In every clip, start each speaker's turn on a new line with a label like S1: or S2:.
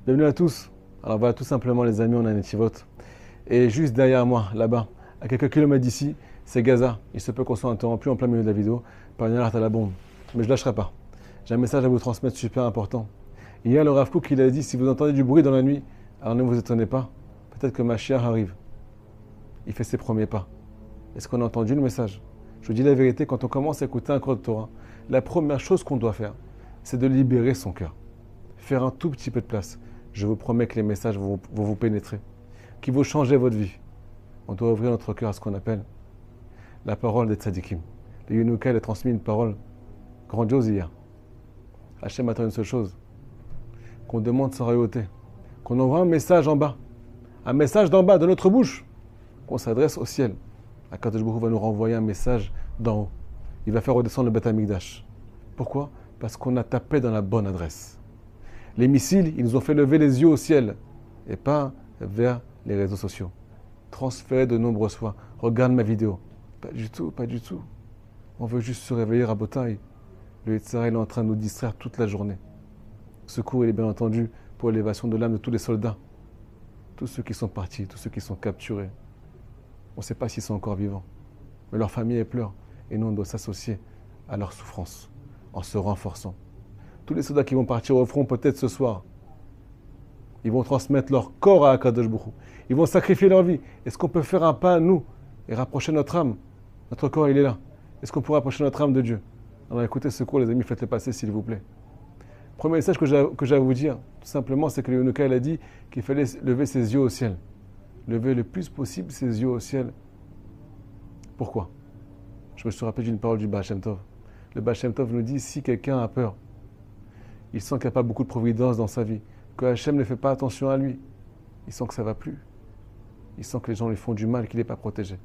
S1: Bienvenue à tous. Alors voilà, tout simplement les amis, on a un Netivot. Et juste derrière moi, là-bas, à quelques kilomètres d'ici, c'est Gaza. Il se peut qu'on soit interrompu en plein milieu de la vidéo par une alerte à la bombe. Mais je ne lâcherai pas. J'ai un message à vous transmettre super important. Hier, le Rav Kook, il a dit, si vous entendez du bruit dans la nuit, alors ne vous étonnez pas. Peut-être que Mashiach arrive. Il fait ses premiers pas. Est-ce qu'on a entendu le message? Je vous dis la vérité, quand on commence à écouter un cours de Torah, la première chose qu'on doit faire, c'est de libérer son cœur. Faire un tout petit peu de place. Je vous promets que les messages vont vous pénétrer, qui vont changer votre vie. On doit ouvrir notre cœur à ce qu'on appelle la parole des tzadikim. Le Yunuka, il a transmis une parole grandiose hier. Hachem attend une seule chose, qu'on demande sa royauté, qu'on envoie un message en bas, un message d'en bas, de notre bouche, qu'on s'adresse au ciel. Akadosh Baruch Hu va nous renvoyer un message d'en haut. Il va faire redescendre le Beth Amikdash. Pourquoi? Parce qu'on a tapé dans la bonne adresse. Les missiles, ils nous ont fait lever les yeux au ciel et pas vers les réseaux sociaux. Transférer de nombreuses fois. Regarde ma vidéo. Pas du tout, pas du tout. On veut juste se réveiller à Botaï. Le Yetzirah, il est en train de nous distraire toute la journée. Ce cours, il est bien entendu pour l'élévation de l'âme de tous les soldats. Tous ceux qui sont partis, tous ceux qui sont capturés. On ne sait pas s'ils sont encore vivants. Mais leur famille, elle pleure. Et nous, on doit s'associer à leur souffrance en se renforçant. Tous les soldats qui vont partir au front peut-être ce soir, ils vont transmettre leur corps à Akadosh Baruch Hu. Ils vont sacrifier leur vie. Est-ce qu'on peut faire un pas à nous et rapprocher notre âme? Notre corps, il est là. Est-ce qu'on peut rapprocher notre âme de Dieu? Alors écoutez ce cours, les amis, faites-le passer s'il vous plaît. Premier message que j'ai à vous dire, tout simplement, c'est que le Yunuka, il a dit qu'il fallait lever ses yeux au ciel. Lever le plus possible ses yeux au ciel. Pourquoi? Je me suis rappelé d'une parole du Baal Shem Tov. Le Baal Shem Tov nous dit, si quelqu'un a peur, il sent qu'il n'y a pas beaucoup de providence dans sa vie, que Hachem ne fait pas attention à lui, il sent que ça ne va plus. Il sent que les gens lui font du mal, qu'il n'est pas protégé.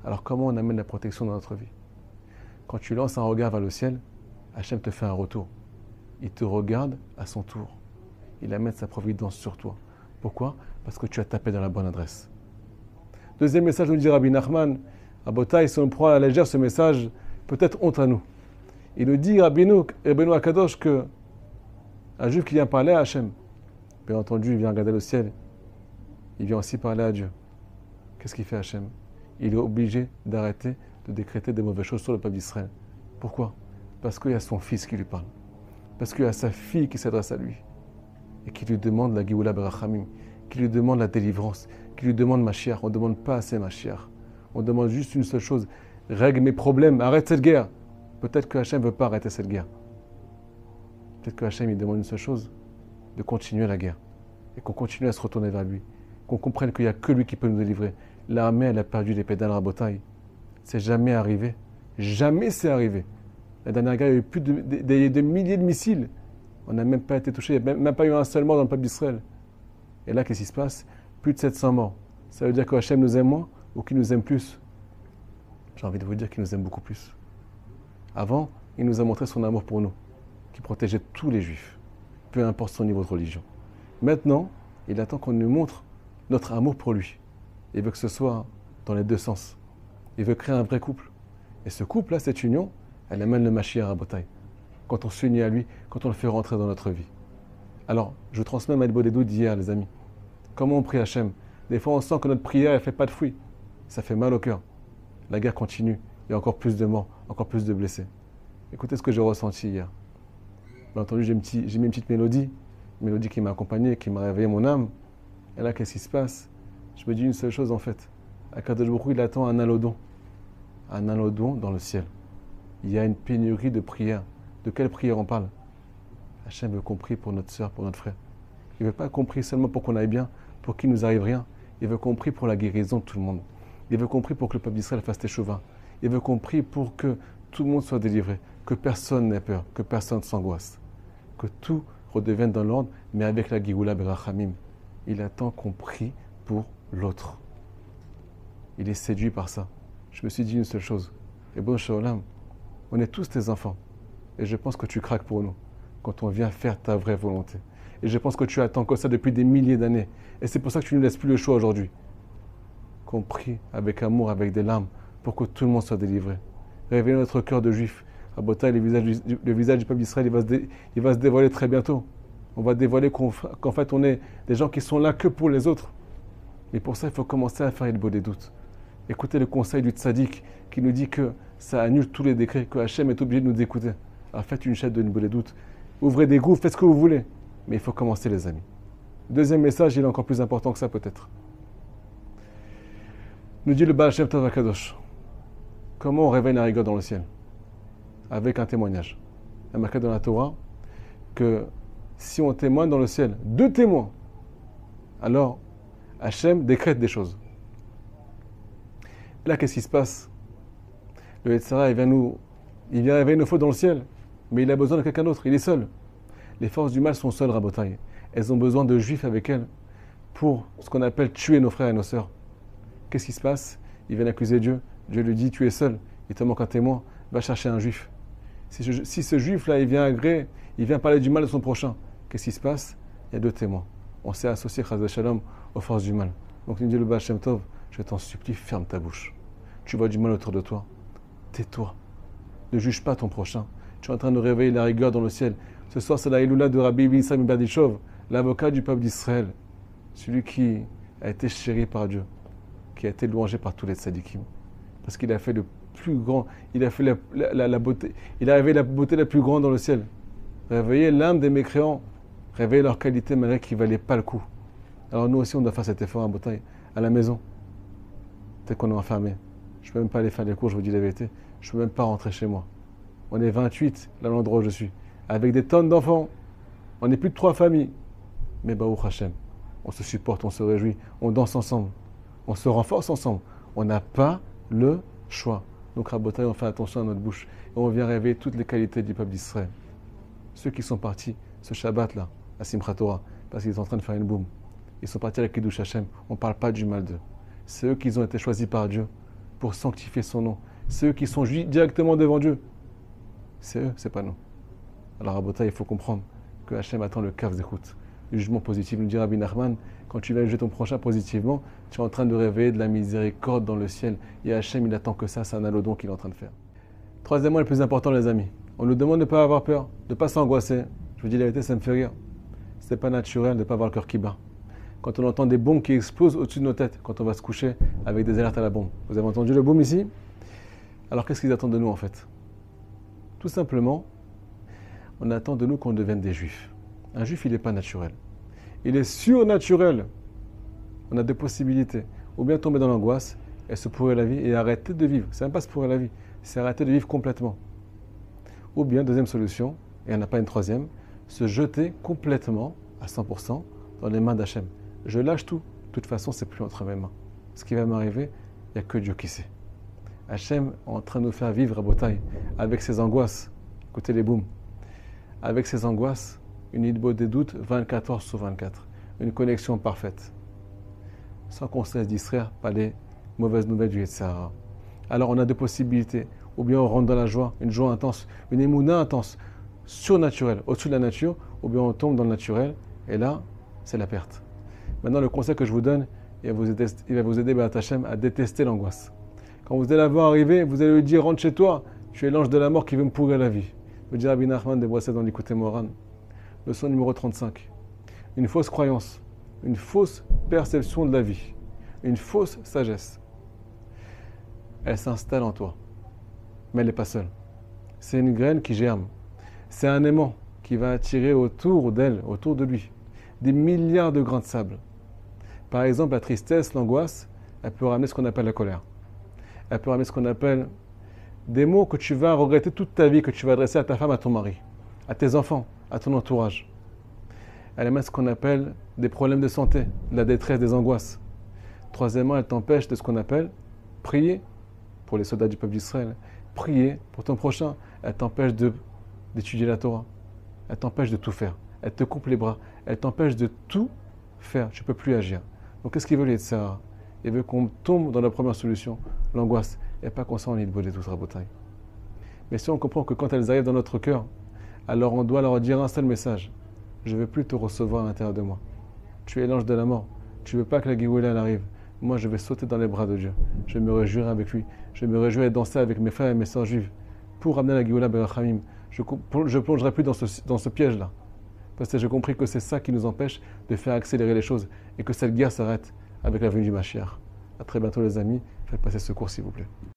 S1: Alors comment on amène la protection dans notre vie? Quand tu lances un regard vers le ciel, Hachem te fait un retour. Il te regarde à son tour. Il amène sa providence sur toi. Pourquoi? Parce que tu as tapé dans la bonne adresse. Deuxième message nous dit Rabbi Nachman, à Botaï, si on prend à la légère ce message, peut-être honte à nous. Il nous dit, Rabbeinu Akadosh, que un juif qui vient parler à Hachem, bien entendu, il vient regarder le ciel, il vient aussi parler à Dieu. Qu'est-ce qu'il fait Hachem? Il est obligé d'arrêter de décréter des mauvaises choses sur le peuple d'Israël. Pourquoi? Parce qu'il y a son fils qui lui parle. Parce qu'il y a sa fille qui s'adresse à lui et qui lui demande la Géoula Berachamim, qui lui demande la délivrance, qui lui demande Mashiach. On ne demande pas assez Mashiach. On demande juste une seule chose. Règle mes problèmes, arrête cette guerre. Peut-être que Hachem ne veut pas arrêter cette guerre. Peut-être que Hachem, il demande une seule chose, de continuer la guerre. Et qu'on continue à se retourner vers lui. Qu'on comprenne qu'il n'y a que lui qui peut nous délivrer. L'armée, elle a perdu les pédales à bataille. C'est jamais arrivé. Jamais c'est arrivé. La dernière guerre, il y a eu plus de milliers de missiles. On n'a même pas été touché. Il n'y a même pas eu un seul mort dans le peuple d'Israël. Et là, qu'est-ce qui se passe? Plus de 700 morts. Ça veut dire que Hachem nous aime moins ou qu'il nous aime plus? J'ai envie de vous dire qu'il nous aime beaucoup plus. Avant, il nous a montré son amour pour nous, qui protégeait tous les juifs, peu importe son niveau de religion. Maintenant, il attend qu'on nous montre notre amour pour lui. Il veut que ce soit dans les deux sens. Il veut créer un vrai couple. Et ce couple-là, cette union, elle amène le Mashiach à bataille. Quand on s'unit à lui, quand on le fait rentrer dans notre vie. Alors, je transmets ma Bodédou d'hier, les amis. Comment on prie Hachem? Des fois, on sent que notre prière ne fait pas de fruit. Ça fait mal au cœur. La guerre continue. Il y a encore plus de morts, encore plus de blessés. Écoutez ce que j'ai ressenti hier. Bien entendu, j'ai mis une petite mélodie qui m'a accompagné, qui m'a réveillé mon âme. Et là, qu'est-ce qui se passe? Je me dis une seule chose en fait. Akadosh Baruch Hu, il attend un alodon. Un alodon dans le ciel. Il y a une pénurie de prières. De quelle prière on parle? Hachem veut qu'on prie pour notre soeur, pour notre frère. Il ne veut pas qu'on prie seulement pour qu'on aille bien, pour qu'il ne nous arrive rien. Il veut qu'on prie pour la guérison de tout le monde. Il veut qu'on prie pour que le peuple d'Israël fasse teshuva. Il veut qu'on prie pour que tout le monde soit délivré, que personne n'ait peur, que personne s'angoisse, que tout redevienne dans l'ordre, mais avec la Géoula Berachamim. Il attend qu'on prie pour l'autre. Il est séduit par ça. Je me suis dit une seule chose. Et bon, Shaolam, on est tous tes enfants. Et je pense que tu craques pour nous quand on vient faire ta vraie volonté. Et je pense que tu attends que ça depuis des milliers d'années. Et c'est pour ça que tu ne nous laisses plus le choix aujourd'hui. Qu'on prie avec amour, avec des larmes, pour que tout le monde soit délivré. Réveillez notre cœur de juif. À Botaï, le visage du peuple d'Israël, il va se dévoiler très bientôt. On va dévoiler qu'en fait, on est des gens qui sont là que pour les autres. Mais pour ça, il faut commencer à faire le beau des doutes. Écoutez le conseil du tzaddik qui nous dit que ça annule tous les décrets, que Hachem est obligé de nous écouter. Alors faites une chaîne de beau des doutes. Ouvrez des groupes, faites ce que vous voulez. Mais il faut commencer, les amis. Deuxième message, il est encore plus important que ça peut-être. Nous dit le Baal Shem Tov HaKadosh. Comment on réveille la rigueur dans le ciel? Avec un témoignage. Il y a marqué dans la Torah que si on témoigne dans le ciel, 2 témoins, alors Hachem décrète des choses. Et là, qu'est-ce qui se passe? Le Yetzirah, il vient réveiller nos fautes dans le ciel, mais il a besoin de quelqu'un d'autre, il est seul. Les forces du mal sont seules, Rabotai. Elles ont besoin de juifs avec elles pour ce qu'on appelle tuer nos frères et nos sœurs. Qu'est-ce qui se passe? Ils viennent accuser Dieu. Dieu lui dit, tu es seul, il te manque un témoin, va chercher un juif. Si ce juif-là, il vient parler du mal de son prochain, qu'est-ce qui se passe? Il y a 2 témoins. On s'est associé, Chaz Shalom, aux forces du mal. Donc, il dit le Baal Shem Tov, je t'en supplie, ferme ta bouche. Tu vois du mal autour de toi, tais-toi. Ne juge pas ton prochain. Tu es en train de réveiller la rigueur dans le ciel. Ce soir, c'est la Iloula de Rabbi Ibn Sam Berditchov, l'avocat du peuple d'Israël, celui qui a été chéri par Dieu, qui a été louangé par tous les tzadikim. Parce qu'il a fait le plus grand, il a fait la beauté, il a réveillé la beauté la plus grande dans le ciel. Réveiller l'âme des mécréants, réveiller leur qualité malgré qu'ils ne valaient pas le coup. Alors nous aussi, on doit faire cet effort à Botaï, à la maison. Peut-être qu'on est enfermé. Je ne peux même pas aller faire les cours, je vous dis la vérité. Je ne peux même pas rentrer chez moi. On est 28, là l'endroit où je suis, avec des tonnes d'enfants. On n'est plus de 3 familles. Mais Baruch Hashem, on se supporte, on se réjouit, on danse ensemble, on se renforce ensemble. On n'a pas le choix. Donc Rabotai, on fait attention à notre bouche. Et on vient réveiller toutes les qualités du peuple d'Israël. Ceux qui sont partis ce Shabbat-là, à Simchat Torah, parce qu'ils sont en train de faire une boum. Ils sont partis avec Kiddush Hashem. On ne parle pas du mal d'eux. C'est eux qui ont été choisis par Dieu pour sanctifier son nom. C'est eux qui sont directement devant Dieu. C'est eux, c'est pas nous. Alors Rabotai, il faut comprendre que Hashem attend le kaf d'écoute. Le jugement positif, nous dit Rabbi Nachman, quand tu vas juger ton prochain positivement, tu es en train de réveiller de la miséricorde dans le ciel. Et Hachem, il attend que ça, c'est un alodon qu'il est en train de faire. Troisièmement, le plus important, les amis, on nous demande de ne pas avoir peur, de ne pas s'angoisser. Je vous dis la vérité, ça me fait rire. Ce n'est pas naturel de ne pas avoir le cœur qui bat. Quand on entend des bombes qui explosent au-dessus de nos têtes, quand on va se coucher avec des alertes à la bombe. Vous avez entendu le boom ici? Alors qu'est-ce qu'ils attendent de nous en fait? Tout simplement, on attend de nous qu'on devienne des juifs. Un juif, il n'est pas naturel. Il est surnaturel. On a 2 possibilités. Ou bien tomber dans l'angoisse et se pourrir la vie et arrêter de vivre. C'est même pas se pourrir la vie, c'est arrêter de vivre complètement. Ou bien, deuxième solution, et il n'y en a pas une troisième, se jeter complètement, à 100%, dans les mains d'Hachem. Je lâche tout. De toute façon, c'est plus entre mes mains. Ce qui va m'arriver, il n'y a que Dieu qui sait. Hachem est en train de nous faire vivre à Botaï, avec ses angoisses. Écoutez les booms. Avec ses angoisses, une idbo des doutes 24 heures sur 24. Une connexion parfaite. Sans qu'on se laisse distraire par les mauvaises nouvelles du Yetzirah. Alors on a 2 possibilités. Ou bien on rentre dans la joie, une joie intense, une émouna intense, surnaturelle, au-dessus de la nature, ou bien on tombe dans le naturel, et là, c'est la perte. Maintenant, le conseil que je vous donne, il va vous aider B'at Hashem, à détester l'angoisse. Quand vous allez la voir arriver, vous allez lui dire, rentre chez toi, tu es l'ange de la mort qui veut me pourrir la vie. Me dit Rabbi Nachman de Boissé dans l'Écoute Moran. Leçon numéro 35. Une fausse croyance, une fausse perception de la vie, une fausse sagesse. Elle s'installe en toi, mais elle n'est pas seule. C'est une graine qui germe. C'est un aimant qui va attirer autour d'elle, autour de lui, des milliards de grains de sable. Par exemple, la tristesse, l'angoisse, elle peut ramener ce qu'on appelle la colère. Elle peut ramener ce qu'on appelle des mots que tu vas regretter toute ta vie, que tu vas adresser à ta femme, à ton mari, à tes enfants, à ton entourage. Elle amène ce qu'on appelle des problèmes de santé, de la détresse, des angoisses. Troisièmement, elle t'empêche de ce qu'on appelle prier pour les soldats du peuple d'Israël, prier pour ton prochain. Elle t'empêche d'étudier la Torah. Elle t'empêche de tout faire. Elle te coupe les bras. Elle t'empêche de tout faire. Tu ne peux plus agir. Donc qu'est-ce qu'il veut les Yetzirah? Il veut qu'on tombe dans la première solution, l'angoisse, et pas qu'on s'en lit de voler tout rabotaille. Mais si on comprend que quand elles arrivent dans notre cœur, alors on doit leur dire un seul message. Je ne veux plus te recevoir à l'intérieur de moi. Tu es l'ange de la mort. Tu ne veux pas que la Géoula arrive. Moi, je vais sauter dans les bras de Dieu. Je me réjouirai avec lui. Je me réjouirai et danser avec mes frères et mes sœurs juives pour ramener la Géoula Berachamim. Je ne plongerai plus dans ce piège-là. parce que j'ai compris que c'est ça qui nous empêche de faire accélérer les choses et que cette guerre s'arrête avec la venue du Mashiach. A très bientôt les amis, faites passer ce cours s'il vous plaît.